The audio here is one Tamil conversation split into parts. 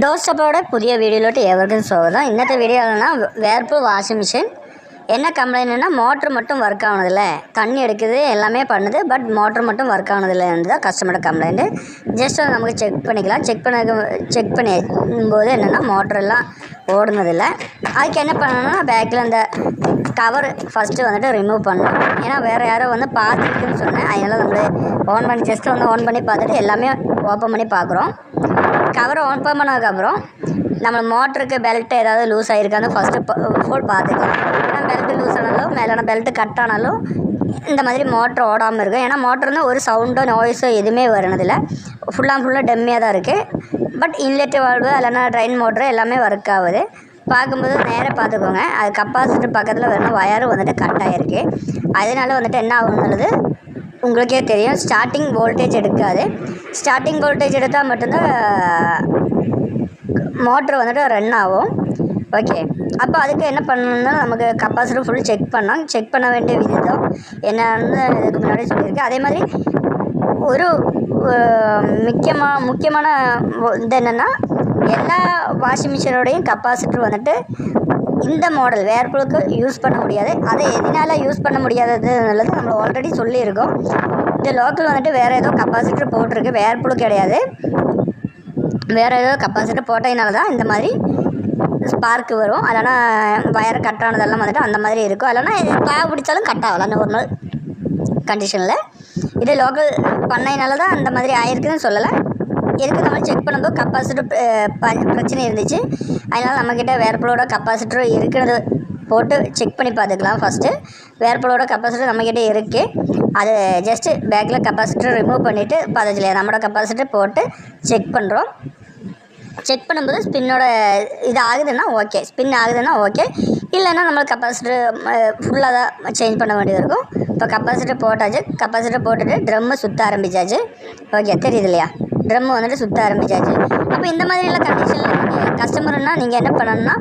டோர் ஸ்டெப்போட புதிய வீடியோலோட்டு எவருக்கும் சொல்லுதான். இன்னத்த வீடியோலனா வேர்பூல் வாஷிங் மிஷின் என்ன கம்ப்ளைண்ட்னா மோட்ரு மட்டும் ஒர்க் ஆனதில்ல, தண்ணி எடுக்குது எல்லாமே பண்ணுது, பட் மோட்ரு மட்டும் ஒர்க் ஆனதில்லைன்னு தான் கஸ்டமரோட கம்ப்ளைண்ட்டு. ஜஸ்ட் அதை நமக்கு செக் பண்ணிக்கலாம். செக் பண்ணும்போது என்னென்னா மோட்ரெல்லாம் ஓடுனதில்லை. அதுக்கு என்ன பண்ணணும்னா பேக்கில் அந்த கவர் ஃபஸ்ட்டு வந்துட்டு ரிமூவ் பண்ணணும். ஏன்னா வேறு யாரோ வந்து பார்த்துருக்குன்னு சொன்னேன். அதனால் நம்மளே ஓன் பண்ணி ஜஸ்ட்டு வந்து ஓன் பண்ணி பார்த்துட்டு எல்லாமே ஓப்பன் பண்ணி பார்க்குறோம். கவரை ஓப்பன் பண்ணதுக்கப்புறம் நம்ம மோட்டருக்கு பெல்ட்டு ஏதாவது லூஸ் ஆகிருக்கான்னு ஃபஸ்ட்டு ஃபுல் பார்த்துக்கலாம். ஏன்னா பெல்ட்டு லூஸ் ஆனாலும் மேலான பெல்ட்டு கட் ஆனாலும் இந்த மாதிரி மோட்ரு ஓடாமல் இருக்கும். ஏன்னா மோட்ரு வந்து ஒரு சவுண்டோ நாய்ஸோ எதுவுமே வரணுதில்லை, ஃபுல்லாக டெம்மியாக தான் இருக்குது. பட் இன்லெட் வால்வு இல்லைன்னா ட்ரெயின் மோட்ரு எல்லாமே ஒர்க் ஆகுது. பார்க்கும்போது நேராக பார்த்துக்கோங்க. அது கப்பாசிட்டர் பக்கத்தில் வேணும் வயரும் வந்துட்டு கட் ஆகிருக்கு. அதனால வந்துட்டு என்ன ஆகுங்கிறது உங்களுக்கே தெரியும். ஸ்டார்டிங் வோல்டேஜ் எடுக்காது. ஸ்டார்டிங் வோல்டேஜ் எடுத்தால் மட்டும்தான் மோட்ரு வந்துட்டு ரன் ஆகும். ஓகே, அப்போ அதுக்கு என்ன பண்ணணும்னா நமக்கு கப்பாசிட்டர் ஃபுல் செக் பண்ண வேண்டிய விதம் என்னன்னு இதுக்கு முன்னாடி சொல்லியிருக்கேன். அதே மாதிரி ஒரு முக்கியமான இது என்னென்னா எல்லா வாஷிங் மிஷினோடையும் கப்பாசிட்டர் வந்துட்டு இந்த மாடல் வேர்பூலுக்கு யூஸ் பண்ண முடியாது. அதை எதனால் யூஸ் பண்ண முடியாததுன்றது நம்ம ஆல்ரெடி சொல்லியிருக்கோம். இந்த லோக்கல் வந்துட்டு வேறு ஏதோ கப்பாசிட்டர் போட்டிருக்கு, வேர்பூலு கிடையாது. வேறு ஏதோ கப்பாசிட்டர் போட்டதுனால தான் இந்த மாதிரி ஸ்பார்க்கு வரும். இல்லைனா வயர் கட் ஆனதெல்லாம் வந்துட்டு அந்த மாதிரி இருக்கும். இல்லைனா காய பிடிச்சாலும் கட் ஆகலாம் நார்மல் கண்டிஷனில். இது லோக்கல் பண்ணையினால தான் அந்த மாதிரி ஆயிருக்குன்னு சொல்லலை. எதுக்கு நம்ம செக் பண்ணும்போது கப்பாசிட்டர் பிரச்சனை இருந்துச்சு. அதனால் நம்மக்கிட்ட வேர்பூலோட கப்பாசிட்டர் இருக்கிறது போட்டு செக் பண்ணி பார்த்துக்கலாம். ஃபஸ்ட்டு வேர்பூலோட கப்பாசிட்டர் நம்மக்கிட்ட இருக்குது. அது ஜஸ்ட்டு பேக்கில் கப்பாசிட்டர் ரிமூவ் பண்ணிவிட்டு பதில் நம்மளோட கப்பாசிட்டர் போட்டு செக் பண்ணுறோம். செக் பண்ணும்போது ஸ்பின்னோட இது ஆகுதுன்னா ஓகே, ஸ்பின் ஆகுதுன்னா ஓகே. இல்லைன்னா நம்மளுக்கு கப்பாசிட்டர் ஃபுல்லாக தான் சேஞ்ச் பண்ண வேண்டியது இருக்கும். இப்போ கப்பாசிட்டர் போட்டாச்சு. கப்பாசிட்டர் போட்டுட்டு ட்ரம்மு சுற்ற ஆரம்பித்தாச்சு. ஓகே, தெரியுது இல்லையா? ட்ரம்மு வந்துட்டு சுற்ற ஆரம்பித்தாச்சு. அப்போ இந்த மாதிரிலாம் கண்டிஷனில் நீங்கள் கஸ்டமர்னால் நீங்கள் என்ன பண்ணணும்னா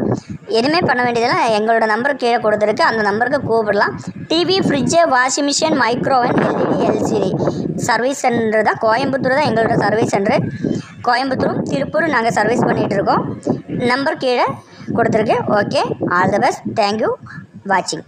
எதுவுமே பண்ண வேண்டியதெல்லாம் எங்களோட நம்பர் கீழே கொடுத்துருக்கு. அந்த நம்பருக்கு கூப்பிடலாம். TV, fridge, washing machine, micro oven, LED, LCD service centre தான். கோயம்புத்தூர் தான் எங்களோட சர்வீஸ் சென்டரு. கோயம்புத்தூரும் திருப்பூரும் நாங்கள் சர்வீஸ் பண்ணிகிட்ருக்கோம். நம்பர் கீழே கொடுத்துருக்கு. Okay, all the best. Thank you வாட்சிங்.